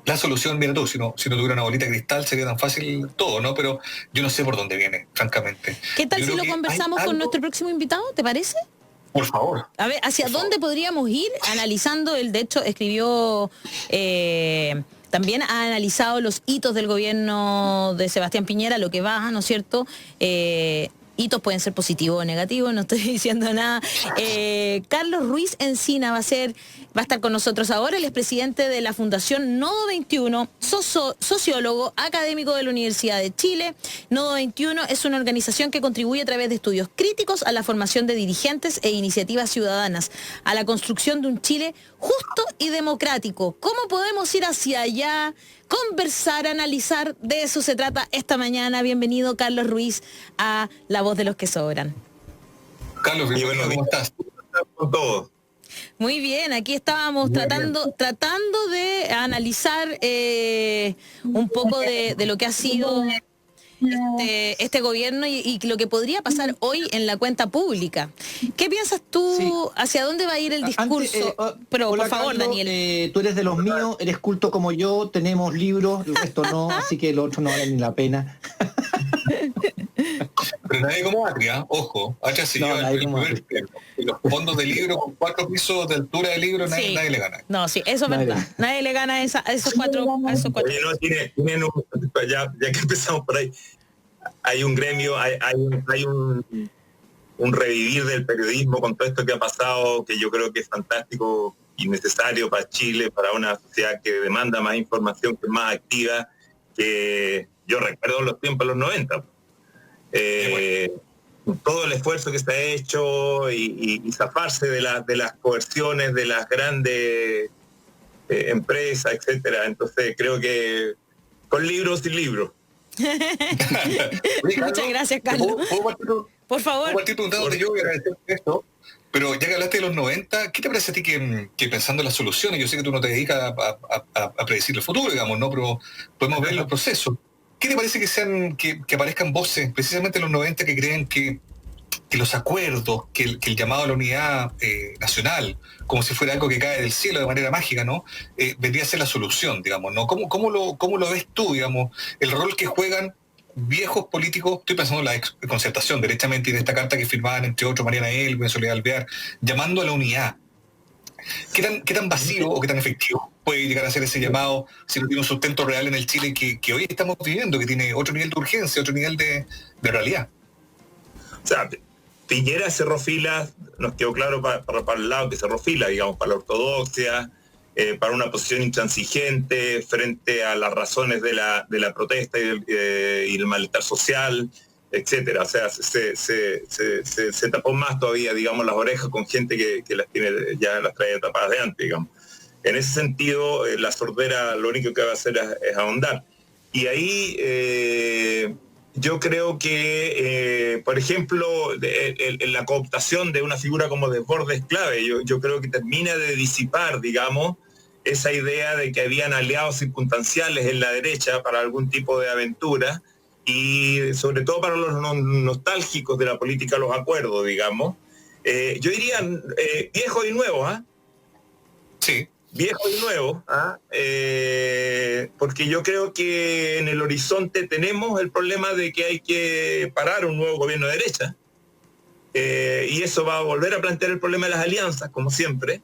la solución, mira tú, si no tuviera una bolita de cristal sería tan fácil todo, ¿no? Pero yo no sé por dónde viene, francamente. ¿Qué tal Yo si creo lo que conversamos con nuestro próximo invitado? ¿Te parece? Por favor. A ver, ¿hacia dónde podríamos ir analizando? Él, de hecho, escribió, también ha analizado los hitos del gobierno de Sebastián Piñera, lo que va, ¿no es cierto? Hitos pueden ser positivos o negativos, no estoy diciendo nada. Carlos Ruiz Encina va a estar con nosotros ahora. Él es presidente de la Fundación Nodo 21, sociólogo, académico de la Universidad de Chile. Nodo 21 es una organización que contribuye a través de estudios críticos a la formación de dirigentes e iniciativas ciudadanas, a la construcción de un Chile justo y democrático. ¿Cómo podemos ir hacia allá? Conversar, analizar, de eso se trata esta mañana. Bienvenido, Carlos Ruiz, a La Voz de los que Sobran. Carlos, bienvenido, ¿cómo estás? Con todo. Muy bien, aquí estábamos tratando de analizar un poco de lo que ha sido este gobierno y lo que podría pasar hoy en la cuenta pública. ¿Qué piensas tú? Sí. ¿Hacia dónde va a ir el discurso? Pero hola, por favor, Carlos, Daniel. Tú eres de los míos, eres culto como yo, tenemos libros, el resto no, así que el otro no vale ni la pena. Pero nadie como Atria, ojo, Atria se lleva el primer premio. Los fondos de libro con 4 pisos de altura de libro, nadie le gana. No, sí, eso es verdad. Nadie le gana a esos cuatro. Oye, no, tienen ya que empezamos por ahí, hay un gremio, hay un revivir del periodismo con todo esto que ha pasado, que yo creo que es fantástico y necesario para Chile, para una sociedad que demanda más información, que es más activa, que yo recuerdo los tiempos de los 90. Todo el esfuerzo que se ha hecho y zafarse de las coerciones de las grandes empresas, etcétera. Entonces creo que con libros sin libros. Muchas gracias, Carlos. Por favor. Puedo partir preguntándote yo y agradecerte esto, pero ya que hablaste de los 90, ¿qué te parece a ti que pensando en las soluciones, yo sé que tú no te dedicas a predecir el futuro, digamos, ¿no? Pero podemos ver los procesos. ¿Qué te parece que aparezcan voces, precisamente en los 90, que creen que los acuerdos, que el llamado a la unidad nacional, como si fuera algo que cae del cielo de manera mágica, ¿no? Vendría a ser la solución, digamos, ¿no? ¿Cómo lo ves tú, digamos, el rol que juegan viejos políticos? Estoy pensando en la concertación, derechamente, y en esta carta que firmaban, entre otros, Mariana Elwin, Soledad Alvear, llamando a la unidad. ¿Qué tan vacío o qué tan efectivo puede llegar a ser ese llamado si no tiene un sustento real en el Chile que hoy estamos viviendo, que tiene otro nivel de urgencia, otro nivel de realidad? O sea, Piñera cerró filas, nos quedó claro para el lado que cerró filas, digamos, para la ortodoxia, para una posición intransigente frente a las razones de la protesta y el malestar social, etcétera. O sea, se tapó más todavía, digamos, las orejas con gente que ya las traía tapadas de antes, digamos. En ese sentido, la sordera lo único que va a hacer es ahondar. Y ahí yo creo que, por ejemplo, la cooptación de una figura como Desbordes es clave. Yo creo que termina de disipar, digamos, esa idea de que habían aliados circunstanciales en la derecha para algún tipo de aventura, y sobre todo para los nostálgicos de la política, los acuerdos, digamos. Yo diría viejo y nuevo, ¿ah? Sí. Viejo y nuevo, porque yo creo que en el horizonte tenemos el problema de que hay que parar un nuevo gobierno de derecha, y eso va a volver a plantear el problema de las alianzas, como siempre.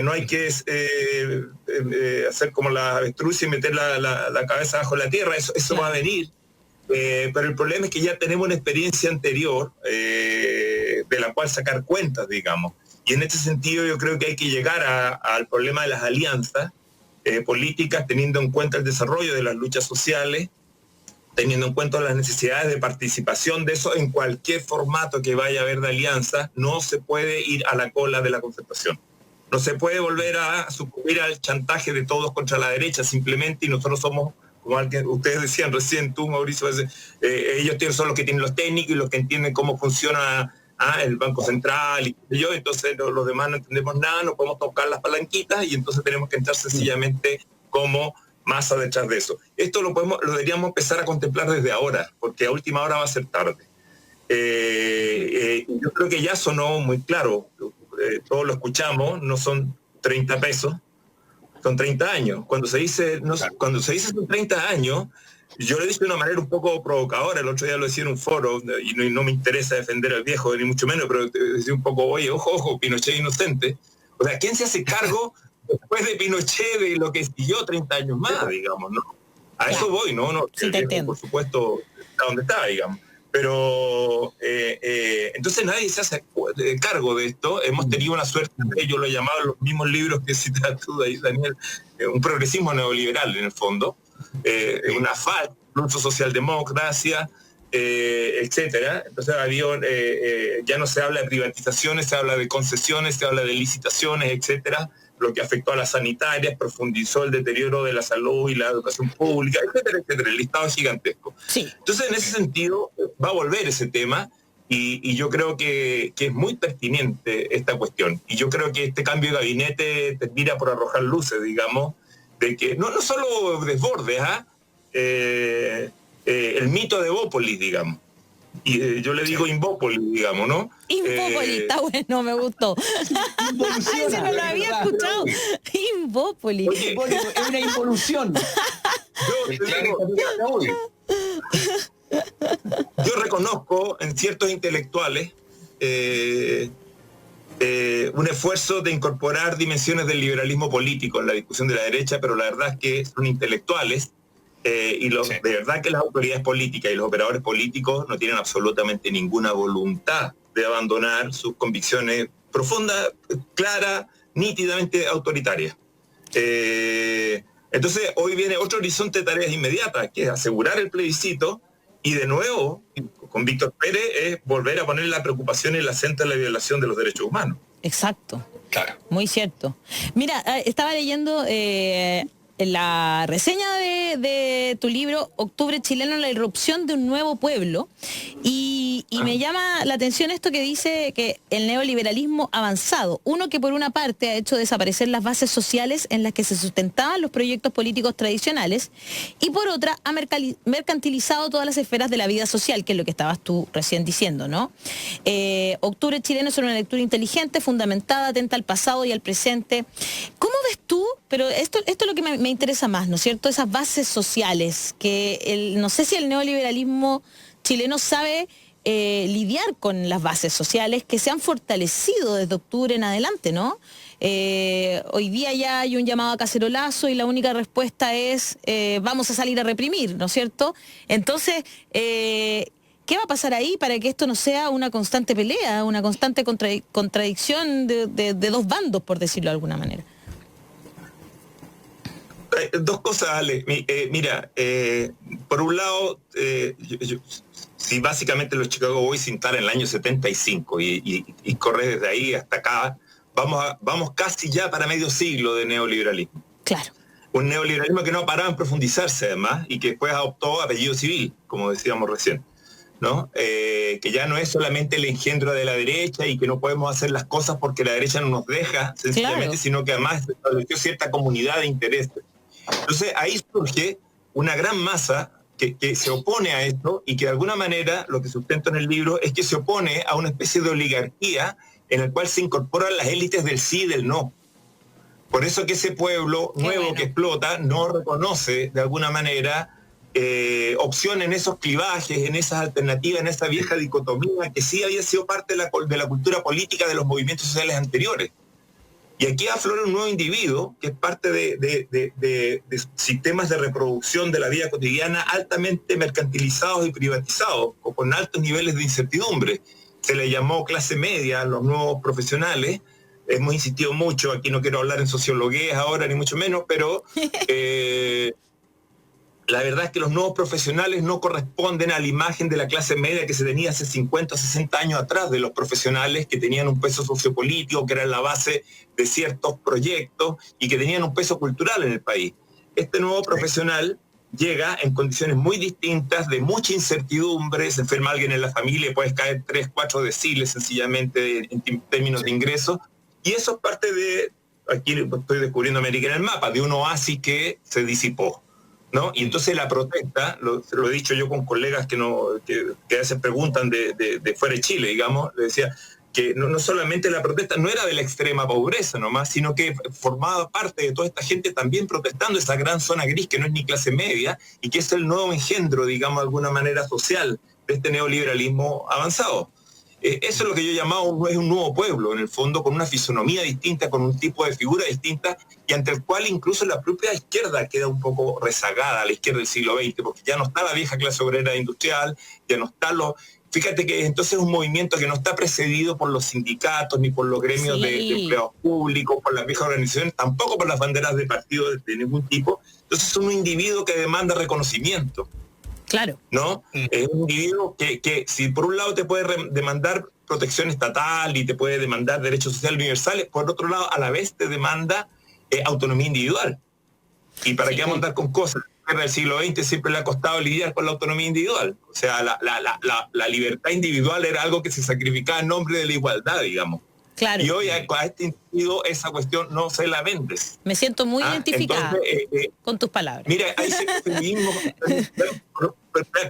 No hay que hacer como la avestruz y meter la cabeza bajo la tierra, eso va a venir. Pero el problema es que ya tenemos una experiencia anterior de la cual sacar cuentas, digamos. Y en este sentido yo creo que hay que llegar al problema de las alianzas políticas, teniendo en cuenta el desarrollo de las luchas sociales, teniendo en cuenta las necesidades de participación de eso en cualquier formato que vaya a haber de alianza. No se puede ir a la cola de la concertación. No se puede volver a sucumbir al chantaje de todos contra la derecha simplemente, y nosotros somos, como ustedes decían recién, tú, Mauricio, ellos son los que tienen los técnicos y los que entienden cómo funciona el Banco Central y yo, entonces los demás no entendemos nada, no podemos tocar las palanquitas, y entonces tenemos que entrar sencillamente como masa detrás de eso. Esto lo deberíamos empezar a contemplar desde ahora, porque a última hora va a ser tarde. Yo creo que ya sonó muy claro, todos lo escuchamos, no son 30 pesos, son 30 años. Cuando se dice son 30 años, yo lo he dicho de una manera un poco provocadora, el otro día lo decía en un foro, y no me interesa defender al viejo, ni mucho menos, pero decía un poco, oye, ojo, Pinochet inocente. O sea, ¿quién se hace cargo después de Pinochet de lo que siguió 30 años más, digamos, ¿no? A eso voy, ¿no? Sí, te entiendo. Por supuesto, está donde está, digamos. Pero entonces nadie se hace cargo de esto. Hemos tenido una suerte, yo lo he llamado en los mismos libros que citas tú ahí, Daniel, un progresismo neoliberal en el fondo, una falta, incluso socialdemocracia, etcétera. Entonces ya no se habla de privatizaciones, se habla de concesiones, se habla de licitaciones, etcétera, lo que afectó a las sanitarias, profundizó el deterioro de la salud y la educación pública, etcétera, etcétera. El listado es gigantesco. Sí. Entonces, en ese sentido, va a volver ese tema y yo creo que es muy pertinente esta cuestión. Y yo creo que este cambio de gabinete termina por arrojar luces, digamos, de que no solo desbordes, el mito de Bópolis, digamos. Y yo le digo Invópolis, digamos, ¿no? Invópolis, está bueno, me gustó. Ese no lo había escuchado. Invópolis. Oye, es una involución. Yo reconozco en ciertos intelectuales un esfuerzo de incorporar dimensiones del liberalismo político en la discusión de la derecha, pero la verdad es que son intelectuales de verdad que las autoridades políticas y los operadores políticos no tienen absolutamente ninguna voluntad de abandonar sus convicciones profundas, claras, nítidamente autoritarias. Entonces hoy viene otro horizonte de tareas inmediatas, que es asegurar el plebiscito y de nuevo, con Víctor Pérez, es volver a poner la preocupación en el acento de la violación de los derechos humanos. Exacto. Claro. Muy cierto. Mira, estaba leyendo la reseña de tu libro Octubre Chileno, la irrupción de un nuevo pueblo, y me llama la atención esto que dice que el neoliberalismo avanzado, uno que por una parte ha hecho desaparecer las bases sociales en las que se sustentaban los proyectos políticos tradicionales, y por otra ha mercantilizado todas las esferas de la vida social, que es lo que estabas tú recién diciendo, ¿no? Octubre Chileno es una lectura inteligente, fundamentada, atenta al pasado y al presente. ¿Cómo ves tú? Pero esto es lo que me interesa más, ¿no es cierto? Esas bases sociales, que no sé si el neoliberalismo chileno sabe lidiar con las bases sociales que se han fortalecido desde octubre en adelante, ¿no? Hoy día ya hay un llamado a cacerolazo y la única respuesta es vamos a salir a reprimir, ¿no es cierto? Entonces, ¿qué va a pasar ahí para que esto no sea una constante pelea, una constante contradicción de dos bandos, por decirlo de alguna manera? Dos cosas, Ale. Mira, por un lado, si básicamente los Chicago Boys se instalan en el año 75 y corre desde ahí hasta acá, vamos casi ya para medio siglo de neoliberalismo. Claro. Un neoliberalismo que no ha parado en profundizarse, además, y que después adoptó apellido civil, como decíamos recién, ¿no? Que ya no es solamente el engendro de la derecha y que no podemos hacer las cosas porque la derecha no nos deja, sencillamente, claro, sino que además estableció cierta comunidad de intereses. Entonces ahí surge una gran masa que se opone a esto y que de alguna manera lo que sustento en el libro es que se opone a una especie de oligarquía en el cual se incorporan las élites del sí y del no. Por eso que ese pueblo nuevo que explota no reconoce de alguna manera opción en esos clivajes, en esas alternativas, en esa vieja dicotomía que sí había sido parte de la cultura política de los movimientos sociales anteriores. Y aquí aflora un nuevo individuo que es parte de sistemas de reproducción de la vida cotidiana altamente mercantilizados y privatizados, o con altos niveles de incertidumbre. Se le llamó clase media a los nuevos profesionales. Hemos insistido mucho, aquí no quiero hablar en sociología ahora, ni mucho menos, pero la verdad es que los nuevos profesionales no corresponden a la imagen de la clase media que se tenía hace 50 o 60 años atrás, de los profesionales que tenían un peso sociopolítico, que eran la base de ciertos proyectos y que tenían un peso cultural en el país. Este nuevo profesional llega en condiciones muy distintas, de mucha incertidumbre, se enferma alguien en la familia y puedes caer 3, 4 deciles sencillamente en términos de ingresos, y eso es parte de, aquí estoy descubriendo América en el mapa, de un oasis que se disipó, ¿no? Y entonces la protesta, lo he dicho yo con colegas que a veces preguntan de fuera de Chile, digamos, le decía, que no solamente la protesta no era de la extrema pobreza nomás, sino que formaba parte de toda esta gente también protestando esa gran zona gris que no es ni clase media y que es el nuevo engendro, digamos, de alguna manera social de este neoliberalismo avanzado. Eso es lo que yo llamaba es un nuevo pueblo, en el fondo, con una fisonomía distinta, con un tipo de figura distinta, y ante el cual incluso la propia izquierda queda un poco rezagada, la izquierda del siglo XX, porque ya no está la vieja clase obrera industrial, ya no está Fíjate que entonces es un movimiento que no está precedido por los sindicatos, ni por los gremios de empleados públicos, por las viejas organizaciones, tampoco por las banderas de partidos de ningún tipo. Entonces es un individuo que demanda reconocimiento. Claro. ¿No? Es un individuo que si por un lado te puede demandar protección estatal y te puede demandar derechos sociales universales, por otro lado a la vez te demanda autonomía individual. ¿Y para qué vamos a andar con cosas? En el siglo XX siempre le ha costado lidiar con la autonomía individual. O sea, la libertad individual era algo que se sacrificaba en nombre de la igualdad, digamos. Claro. Y hoy a este individuo esa cuestión no se la vendes. Me siento muy identificada con tus palabras. Mira, hay ciertos feminismos,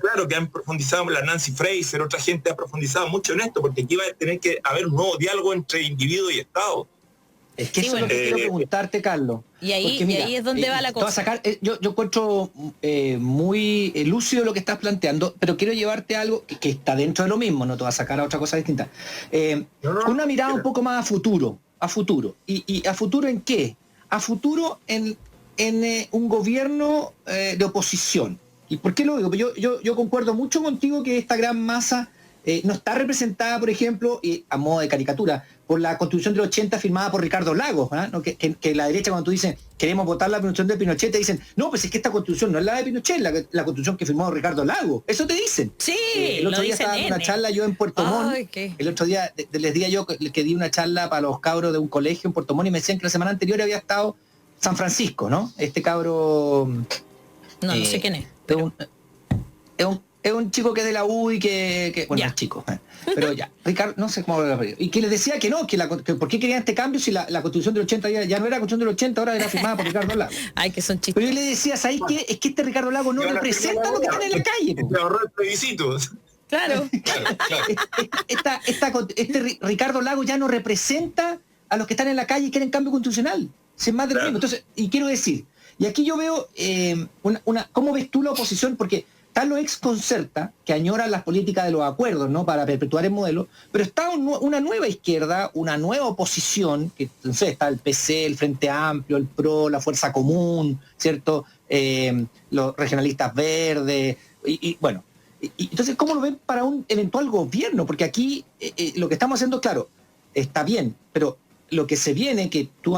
claro, que han profundizado, la Nancy Fraser, otra gente ha profundizado mucho en esto, porque aquí va a tener que haber un nuevo diálogo entre individuo y Estado. Es que eso es lo que quiero preguntarte, Carlos. Y ahí es donde va la cosa. Yo encuentro muy lúcido lo que estás planteando, pero quiero llevarte a algo que está dentro de lo mismo, no te va a sacar a otra cosa distinta. Con una mirada un poco más a futuro. ¿Y a futuro en qué? A futuro en un gobierno de oposición. ¿Y por qué lo digo? Yo concuerdo mucho contigo que esta gran masa no está representada, por ejemplo, a modo de caricatura, por la Constitución del 80 firmada por Ricardo Lagos, ¿no? que la derecha, cuando tú dices queremos votar la Constitución de Pinochet, te dicen, no, pues es que esta Constitución no es la de Pinochet, la Constitución que firmó Ricardo Lagos. Eso te dicen. Sí, el otro día estaba dando una charla yo en Puerto Montt. El otro día les di yo que di una charla para los cabros de un colegio en Puerto Montt y me decían que la semana anterior había estado San Francisco, ¿no? Este cabro... No sé quién es. Es un chico que es de la U y que bueno, es chico. Pero ya, Ricardo, no sé cómo lo y que les decía que no, que por qué querían este cambio si la Constitución del 80 ya no era la Constitución del 80, ahora era firmada por Ricardo Lagos. Ay, que son chistes. Pero yo le decía, ¿sabes qué? Es que este Ricardo Lagos no representa lo que están en la calle. Se ahorró el plebiscito. Claro. Este Ricardo Lagos ya no representa a los que están en la calle y quieren cambio constitucional. Es más de lo mismo. Entonces, y quiero decir, y aquí yo veo ¿cómo ves tú la oposición? Porque están los ex Concerta, que añoran las políticas de los acuerdos, ¿no? Para perpetuar el modelo, pero está una nueva izquierda, una nueva oposición, que entonces está el PC, el Frente Amplio, el PRO, la Fuerza Común, ¿cierto? Los regionalistas verdes, y bueno. Entonces, ¿cómo lo ven para un eventual gobierno? Porque aquí lo que estamos haciendo, claro, está bien, pero lo que se viene, que tú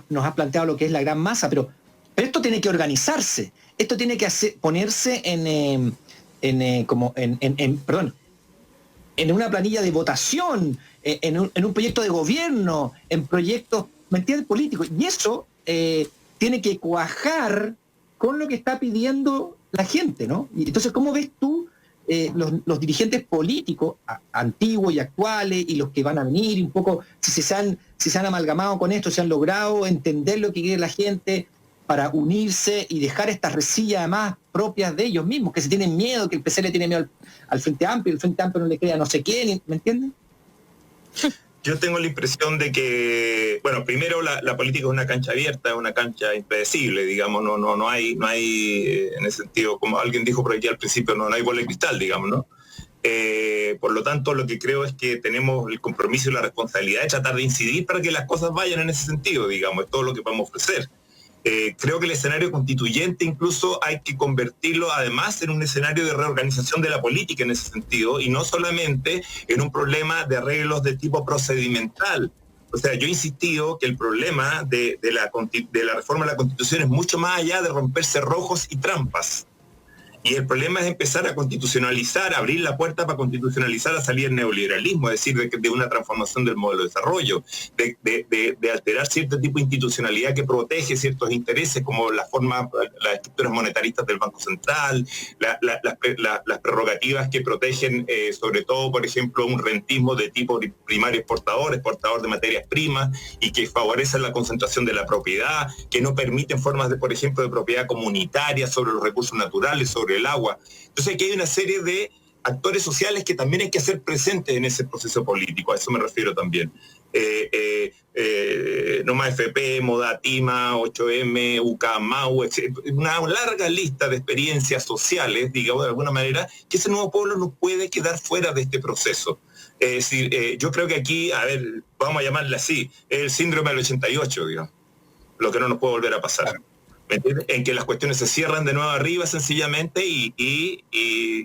nos has planteado lo que es la gran masa, pero esto tiene que organizarse. Esto tiene que ponerse en una planilla de votación, en un proyecto de gobierno, en proyectos, ¿me entiendes?, políticos. Y eso tiene que cuajar con lo que está pidiendo la gente, ¿no? Y entonces, ¿cómo ves tú los dirigentes políticos antiguos y actuales y los que van a venir, un poco, si se han amalgamado con esto, si han logrado entender lo que quiere la gente, para unirse y dejar estas resillas además propias de ellos mismos, que se tienen miedo, que el PC le tiene miedo al Frente Amplio, el Frente Amplio no le crea a no sé quién, ¿me entienden? Yo tengo la impresión de que, bueno, primero la política es una cancha abierta, es una cancha impredecible, digamos, no hay en ese sentido, como alguien dijo por aquí al principio, no hay bola de cristal, digamos, ¿no? Por lo tanto, lo que creo es que tenemos el compromiso y la responsabilidad de tratar de incidir para que las cosas vayan en ese sentido, digamos, es todo lo que podemos ofrecer. Creo que el escenario constituyente incluso hay que convertirlo además en un escenario de reorganización de la política en ese sentido y no solamente en un problema de arreglos de tipo procedimental. O sea, yo he insistido que el problema de la reforma de la Constitución es mucho más allá de romper cerrojos y trampas. Y el problema es empezar a constitucionalizar, abrir la puerta para constitucionalizar a salir el neoliberalismo, es decir, de una transformación del modelo de desarrollo, de alterar cierto tipo de institucionalidad que protege ciertos intereses, como las estructuras monetaristas del Banco Central, las prerrogativas que protegen, sobre todo, por ejemplo, un rentismo de tipo primario exportador de materias primas, y que favorecen la concentración de la propiedad, que no permiten formas de, por ejemplo, de propiedad comunitaria sobre los recursos naturales, sobre el agua. Entonces aquí hay una serie de actores sociales que también hay que hacer presentes en ese proceso político, a eso me refiero también. Noma FP, Moda Tima, 8M, UK, MAU, una larga lista de experiencias sociales, digamos de alguna manera, que ese nuevo pueblo no puede quedar fuera de este proceso. Es decir, yo creo que aquí, a ver, vamos a llamarle así, el síndrome del 88, digamos, lo que no nos puede volver a pasar. ¿Me entiendes? En que las cuestiones se cierran de nuevo arriba sencillamente y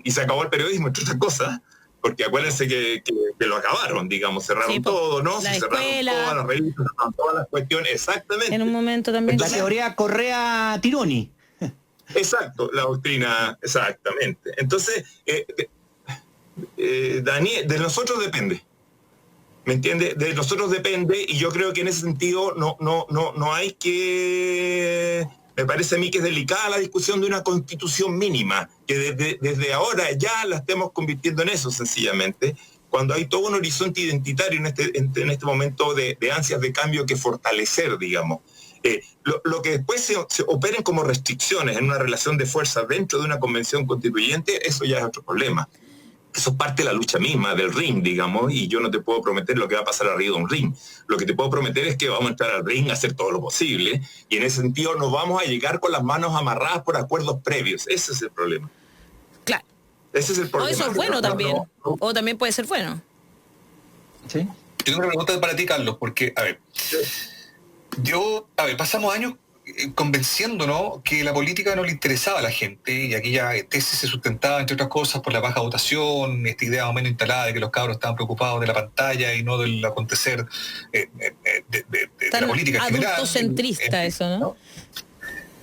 se acabó el periodismo, entre otras cosas, porque acuérdense que lo acabaron, digamos, cerraron todo, ¿no? La se cerraron escuela, todas las revistas, todas las cuestiones, exactamente. En un momento también. La teoría Correa-Tironi. Exacto, la doctrina, exactamente. Entonces, Daniel, de nosotros depende. ¿Me entiende? De nosotros depende, y yo creo que en ese sentido no hay que... Me parece a mí que es delicada la discusión de una constitución mínima, que desde ahora ya la estemos convirtiendo en eso, sencillamente, cuando hay todo un horizonte identitario en este momento de ansias de cambio que fortalecer, digamos. Lo que después se operen como restricciones en una relación de fuerza dentro de una convención constituyente, eso ya es otro problema. Eso es parte de la lucha misma, del ring, digamos, y yo no te puedo prometer lo que va a pasar arriba de un ring. Lo que te puedo prometer es que vamos a entrar al ring a hacer todo lo posible, y en ese sentido nos vamos a llegar con las manos amarradas por acuerdos previos. Ese es el problema. Claro. Ese es el problema. O eso es bueno también. O también puede ser bueno. ¿Sí? Tengo una pregunta para ti, Carlos, porque, pasamos años convenciéndonos que la política no le interesaba a la gente, y aquella tesis se sustentaba, entre otras cosas, por la baja votación, esta idea más o menos instalada de que los cabros estaban preocupados de la pantalla y no del acontecer de la política en general. Adultocentrista eso, ¿no?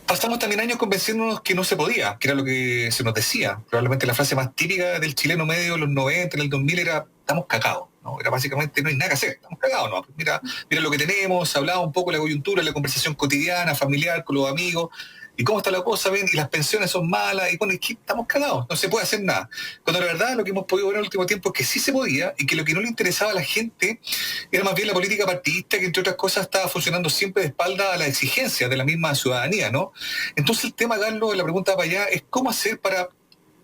Pasamos también años convenciéndonos que no se podía, que era lo que se nos decía. Probablemente la frase más típica del chileno medio en los 90, en el 2000 era, estamos cagados. ¿no? Era básicamente, no hay nada que hacer, estamos cagados, ¿no? Mira lo que tenemos, hablaba un poco de la coyuntura, la conversación cotidiana, familiar, con los amigos, y cómo está la cosa, ven, y las pensiones son malas, y bueno, estamos cagados, no se puede hacer nada. Cuando la verdad lo que hemos podido ver en el último tiempo es que sí se podía, y que lo que no le interesaba a la gente era más bien la política partidista, que entre otras cosas estaba funcionando siempre de espalda a las exigencias de la misma ciudadanía, ¿no? Entonces el tema, Carlos, la pregunta para allá es cómo hacer para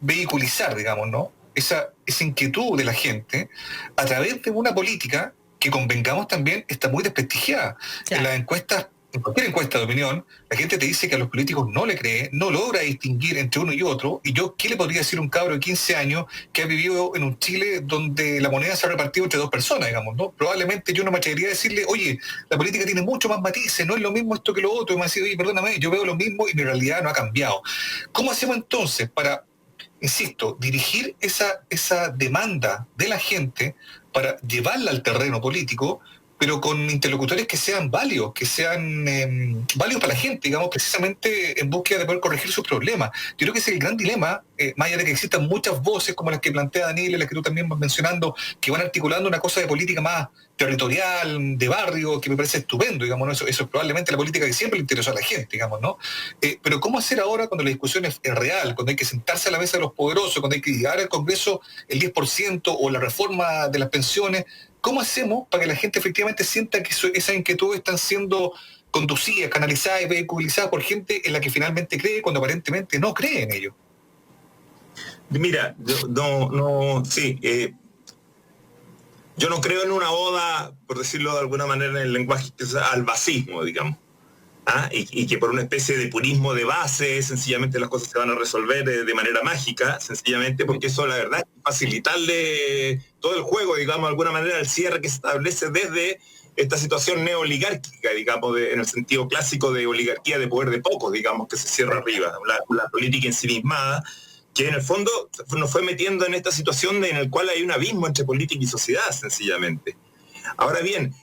vehiculizar, digamos, ¿no? Esa inquietud de la gente a través de una política que, convengamos también, está muy desprestigiada. Claro. En las encuestas, en cualquier encuesta de opinión, la gente te dice que a los políticos no le cree, no logra distinguir entre uno y otro. Y yo, ¿qué le podría decir a un cabro de 15 años que ha vivido en un Chile donde la moneda se ha repartido entre dos personas, digamos, ¿no? Probablemente yo no me atrevería a decirle, oye, la política tiene mucho más matices, no es lo mismo esto que lo otro. Y me va a decir, oye, perdóname, yo veo lo mismo y mi realidad no ha cambiado. ¿Cómo hacemos entonces para, insisto, dirigir esa demanda de la gente para llevarla al terreno político, pero con interlocutores que sean válidos, que sean válidos para la gente, digamos, precisamente en búsqueda de poder corregir sus problemas? Yo creo que ese es el gran dilema, más allá de que existan muchas voces como las que plantea Daniel y las que tú también vas mencionando, que van articulando una cosa de política más territorial, de barrio, que me parece estupendo, digamos, ¿no? Eso es probablemente la política que siempre le interesó a la gente, digamos, ¿no? Pero ¿cómo hacer ahora cuando la discusión es real, cuando hay que sentarse a la mesa de los poderosos, cuando hay que llegar al Congreso el 10% o la reforma de las pensiones? ¿Cómo hacemos para que la gente efectivamente sienta que esas inquietudes están siendo conducidas, canalizadas y vehiculizadas por gente en la que finalmente cree cuando aparentemente no cree en ello? Mira, yo no creo en una oda, por decirlo de alguna manera en el lenguaje, al basismo, digamos. Y que por una especie de purismo de base, sencillamente las cosas se van a resolver de manera mágica, sencillamente porque eso, la verdad, es facilitarle todo el juego, digamos, de alguna manera, el cierre que se establece desde esta situación neoligárquica, digamos, en el sentido clásico de oligarquía de poder de pocos, digamos, que se cierra arriba, la política ensimismada, que en el fondo nos fue metiendo en esta situación en la cual hay un abismo entre política y sociedad, sencillamente. Ahora bien,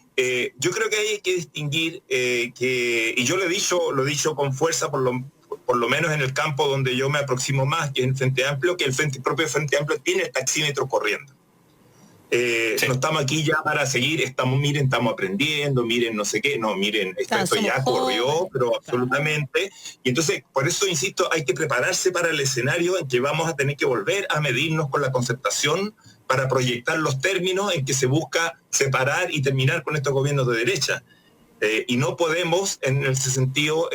yo creo que hay que distinguir y yo lo he dicho con fuerza, por lo menos en el campo donde yo me aproximo más, que es el Frente Amplio, que el propio Frente Amplio tiene el taxímetro corriendo. Sí. No estamos aquí ya para seguir, estamos aprendiendo, miren no sé qué, no, miren, esto ya corrió, pero absolutamente. Y entonces, por eso insisto, hay que prepararse para el escenario en que vamos a tener que volver a medirnos con la concertación para proyectar los términos en que se busca separar y terminar con estos gobiernos de derecha. Y no podemos, en ese sentido,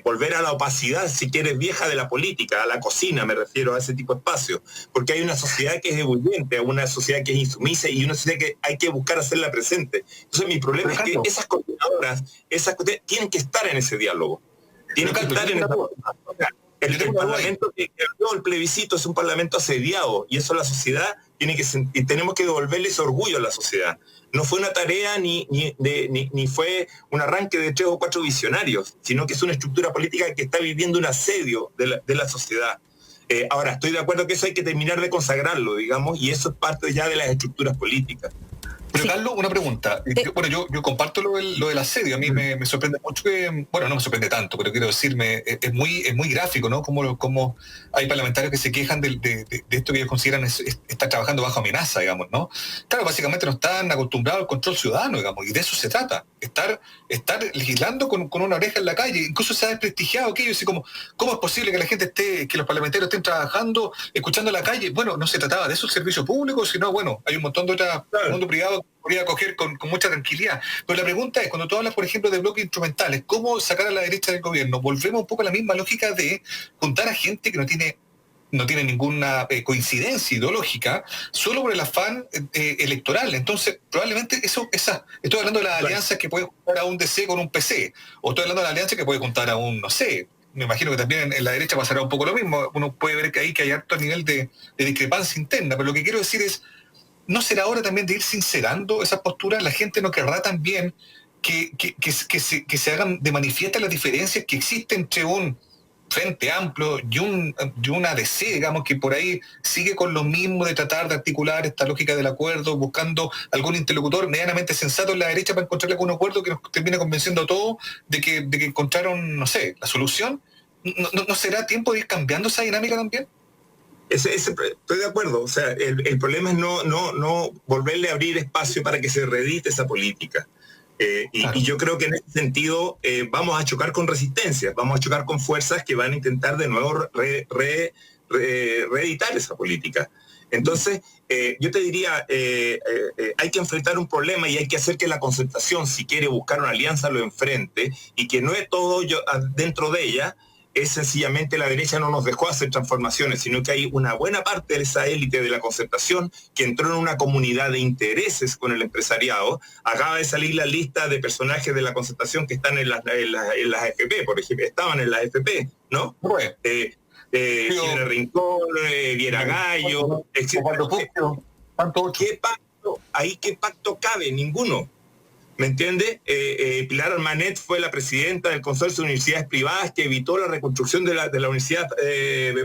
volver a la opacidad, si quieres, vieja de la política, a la cocina, me refiero a ese tipo de espacio, porque hay una sociedad que es ebulliente, una sociedad que es insumisa y una sociedad que hay que buscar hacerla presente. Entonces mi problema es que esas coordinadoras, tienen que estar en ese diálogo, tienen que estar en esa... El parlamento que dio el plebiscito es un parlamento asediado y eso la sociedad y tenemos que devolverle ese orgullo a la sociedad. No fue una tarea ni fue un arranque de 3 o 4 visionarios, sino que es una estructura política que está viviendo un asedio de la sociedad. Ahora, estoy de acuerdo que eso hay que terminar de consagrarlo, digamos, y eso es parte ya de las estructuras políticas. Pero Carlos, una pregunta. Yo comparto lo del asedio. A mí me sorprende mucho que, no me sorprende tanto, pero quiero decirme, es muy gráfico, ¿no? Como hay parlamentarios que se quejan de esto que ellos consideran estar trabajando bajo amenaza, digamos, ¿no? Claro, básicamente no están acostumbrados al control ciudadano, digamos, y de eso se trata. Estar legislando con una oreja en la calle. Incluso se ha desprestigiado aquello, así como, ¿cómo es posible que la gente que los parlamentarios estén trabajando, escuchando la calle? Bueno, no se trataba de eso el servicio público, sino, hay un montón de otras, mundo privado que podría acoger con mucha tranquilidad. Pero la pregunta es, cuando tú hablas, por ejemplo, de bloques instrumentales, ¿cómo sacar a la derecha del gobierno? Volvemos un poco a la misma lógica de juntar a gente que no tiene ninguna coincidencia ideológica, solo por el afán electoral. Entonces, probablemente estoy hablando de las alianzas que puede juntar a un DC con un PC, o estoy hablando de la alianza que puede juntar a un, no sé, me imagino que también en la derecha pasará un poco lo mismo. Uno puede ver que hay harto nivel de discrepancia interna, pero lo que quiero decir es, ¿no será hora también de ir sincerando esas posturas? La gente no querrá también que se hagan de manifiesta las diferencias que existen entre un Frente Amplio y una DC, digamos, que por ahí sigue con lo mismo de tratar de articular esta lógica del acuerdo, buscando algún interlocutor medianamente sensato en la derecha para encontrar algún acuerdo que nos termine convenciendo a todos de que encontraron, no sé, la solución. ¿No será tiempo de ir cambiando esa dinámica también? Estoy de acuerdo. O sea, el problema es no volverle a abrir espacio para que se reedite esa política. Claro. Y yo creo que en ese sentido vamos a chocar con resistencias, vamos a chocar con fuerzas que van a intentar de nuevo reeditar esa política. Entonces, yo te diría, hay que enfrentar un problema y hay que hacer que la concertación, si quiere buscar una alianza, lo enfrente, y que no es todo dentro de ella. Es sencillamente la derecha no nos dejó hacer transformaciones, sino que hay una buena parte de esa élite de la concertación que entró en una comunidad de intereses con el empresariado. Acaba de salir la lista de personajes de la concertación que están en las FP, por ejemplo, estaban en las FP, ¿no? Viera Rincón, Viera Gallo, etc. ¿Qué pacto cabe? Ninguno. ¿Me entiende? Pilar Armanet fue la presidenta del Consorcio de Universidades Privadas que evitó la reconstrucción de la universidad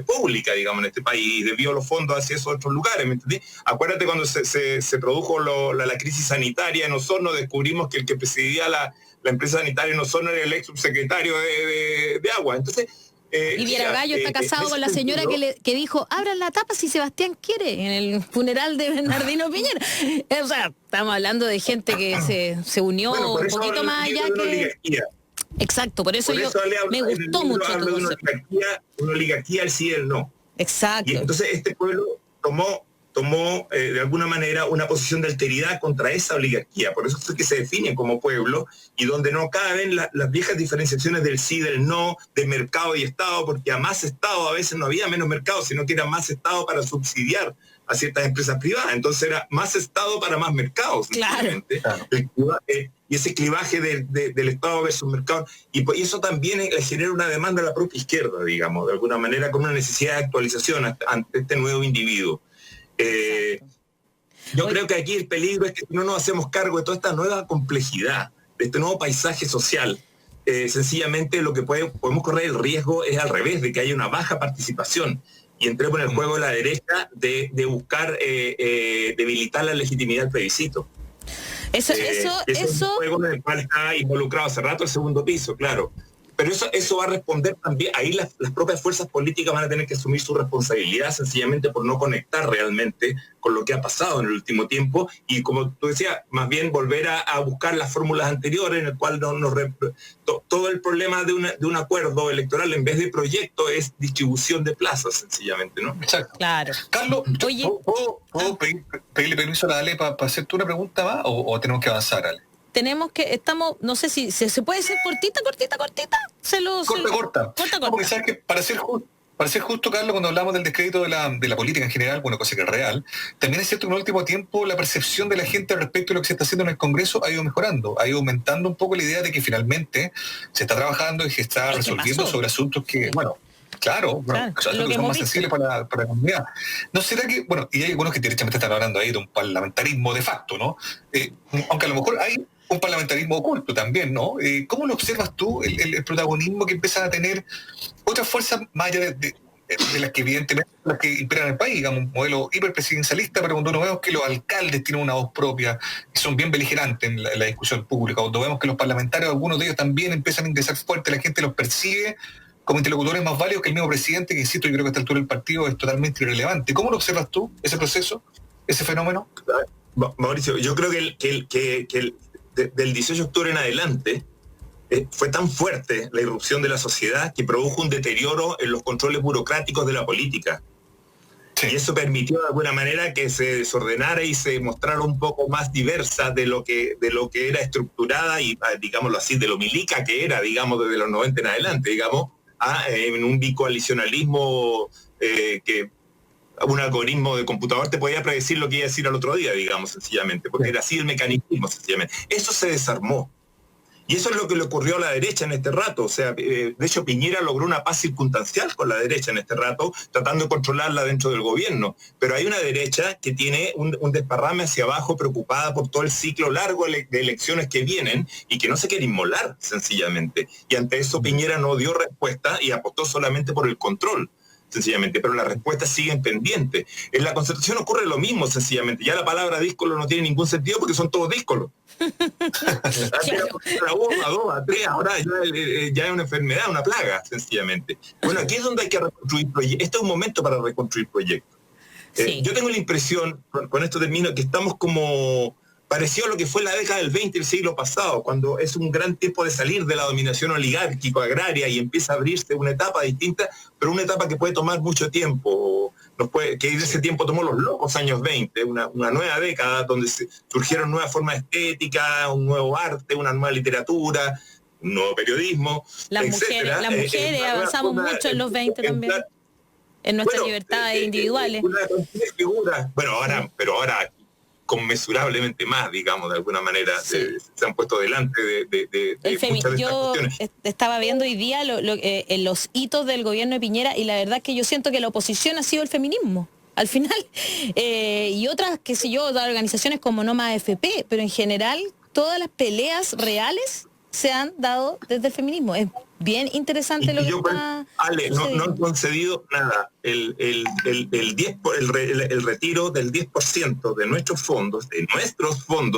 pública, digamos, en este país, y desvió los fondos hacia esos otros lugares, ¿me entendés? Acuérdate cuando se produjo la crisis sanitaria en Osorno, descubrimos que el que presidía la empresa sanitaria en Osorno era el ex subsecretario de Agua. Entonces, y Viera Gallo está casado con la señora que dijo, abran la tapa si Sebastián quiere, en el funeral de Bernardino Piñera. O sea, estamos hablando de gente que se unió un poquito más allá que... Exacto, por eso me gustó mucho tu concepto. Una oligarquía al sí y el no. Exacto. Y entonces este pueblo tomó de alguna manera una posición de alteridad contra esa oligarquía. Por eso es que se definen como pueblo y donde no caben las viejas diferenciaciones del sí, del no, de mercado y Estado, porque a más Estado a veces no había menos mercado, sino que era más Estado para subsidiar a ciertas empresas privadas. Entonces era más Estado para más mercados. Claro. Y ese clivaje del Estado versus mercado, y eso también le genera una demanda a la propia izquierda, digamos, de alguna manera, como una necesidad de actualización ante este nuevo individuo. Yo creo que aquí el peligro es que no nos hacemos cargo de toda esta nueva complejidad, de este nuevo paisaje social. Sencillamente lo que podemos correr el riesgo es al revés, de que haya una baja participación y entremos en el juego de la derecha de buscar debilitar la legitimidad del plebiscito. Eso es un juego en el cual está involucrado hace rato el segundo piso, claro. Pero eso va a responder también, ahí las propias fuerzas políticas van a tener que asumir su responsabilidad sencillamente por no conectar realmente con lo que ha pasado en el último tiempo y, como tú decías, más bien volver a buscar las fórmulas anteriores en el cual todo el problema de un acuerdo electoral en vez de proyecto es distribución de plazas sencillamente, ¿no? Exacto. Claro. Carlos, ¿puedo pedirle permiso a la Ale para hacerte una pregunta más o tenemos que avanzar, Ale? tenemos que, no sé si se puede ser cortita. Corta. No, porque sabes que para ser justo, Carlos, cuando hablamos del descrédito de la política en general, bueno, cosa que es real, también es cierto que en el último tiempo la percepción de la gente respecto a lo que se está haciendo en el Congreso ha ido mejorando, ha ido aumentando un poco la idea de que finalmente se está trabajando y se está resolviendo sobre asuntos que, bueno, claro, asuntos que son más sensibles para la comunidad. ¿No será que, bueno, y hay algunos que directamente están hablando ahí de un parlamentarismo de facto, ¿no? Aunque a lo mejor hay un parlamentarismo oculto también, ¿no? ¿Cómo lo observas tú, el protagonismo que empiezan a tener otras fuerzas más allá de las que evidentemente las que imperan el país, digamos, un modelo hiperpresidencialista, pero cuando vemos que los alcaldes tienen una voz propia y son bien beligerantes en la discusión pública, cuando vemos que los parlamentarios, algunos de ellos también empiezan a ingresar fuerte, la gente los percibe como interlocutores más válidos que el mismo presidente, que insisto, yo creo que a esta altura del partido es totalmente irrelevante. ¿Cómo lo observas tú, ese proceso, ese fenómeno? Mauricio, yo creo que del 18 de octubre en adelante fue tan fuerte la irrupción de la sociedad que produjo un deterioro en los controles burocráticos de la política. Sí. Y eso permitió de alguna manera que se desordenara y se mostrara un poco más diversa de lo que era estructurada y, digámoslo así, de lo milica que era, digamos, desde los 90 en adelante, digamos, en un bicoalicionalismo que un algoritmo de computador te podía predecir lo que iba a decir al otro día, digamos, sencillamente, porque era así el mecanismo, sencillamente. Eso se desarmó. Y eso es lo que le ocurrió a la derecha en este rato. O sea, de hecho, Piñera logró una paz circunstancial con la derecha en este rato, tratando de controlarla dentro del gobierno. Pero hay una derecha que tiene un desparrame hacia abajo, preocupada por todo el ciclo largo de elecciones que vienen y que no se quiere inmolar, sencillamente. Y ante eso Piñera no dio respuesta y apostó solamente por el control, sencillamente, pero las respuestas siguen pendientes. En la Concertación ocurre lo mismo, sencillamente. Ya la palabra díscolo no tiene ningún sentido porque son todos díscolos. A 1, a 2, a 3, ahora ya es una enfermedad, una plaga, sencillamente. Bueno, aquí es donde hay que reconstruir proyectos. Este es un momento para reconstruir proyectos. Sí. Yo tengo la impresión, con esto termino, que estamos como parecido a lo que fue la década del 20 del siglo pasado, cuando es un gran tiempo de salir de la dominación oligárquico-agraria y empieza a abrirse una etapa distinta, pero una etapa que puede tomar mucho tiempo, que en ese tiempo tomó los locos años 20, una nueva década donde surgieron nuevas formas estéticas, un nuevo arte, una nueva literatura, un nuevo periodismo, las mujeres avanzamos mucho en los 20 también, en nuestras libertades individuales. Una figura, pero ahora conmensurablemente más, digamos, de alguna manera, sí. Se han puesto delante de muchas de estas cuestiones. Yo estaba viendo hoy día los hitos del gobierno de Piñera y la verdad es que yo siento que la oposición ha sido el feminismo, al final, y otras, qué sé yo, otras organizaciones como No Más AFP, pero en general todas las peleas reales se han dado desde el feminismo. Es bien interesante lo que está... Ale, no han concedido nada. El retiro del 10% de nuestros fondos,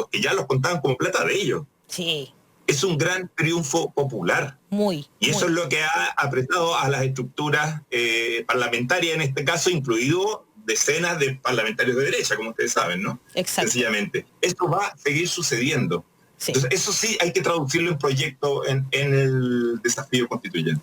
que ya los contaban como plata de ellos. Sí. Es un gran triunfo popular. Y eso es lo que ha apretado a las estructuras parlamentarias, en este caso, incluido decenas de parlamentarios de derecha, como ustedes saben, ¿no? Exacto. Sencillamente. Esto va a seguir sucediendo. Sí. Entonces, eso sí hay que traducirlo en proyecto en el desafío constituyente.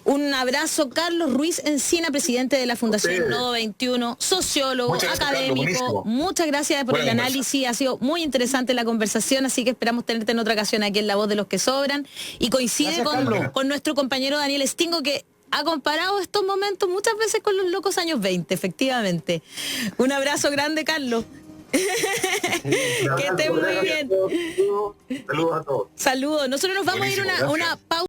Un abrazo, Carlos Ruiz Encina, presidente de la Fundación Nodo 21, sociólogo, académico. Carlos, muchas gracias por el análisis, ha sido muy interesante la conversación, así que esperamos tenerte en otra ocasión aquí en La Voz de los que Sobran. Y coincide con nuestro compañero Daniel Stingo, que ha comparado estos momentos muchas veces con los locos años 20, efectivamente. Un abrazo grande, Carlos. Que estén muy bien. Saludos a todos. Saludos. Nosotros nos vamos a ir una pausa.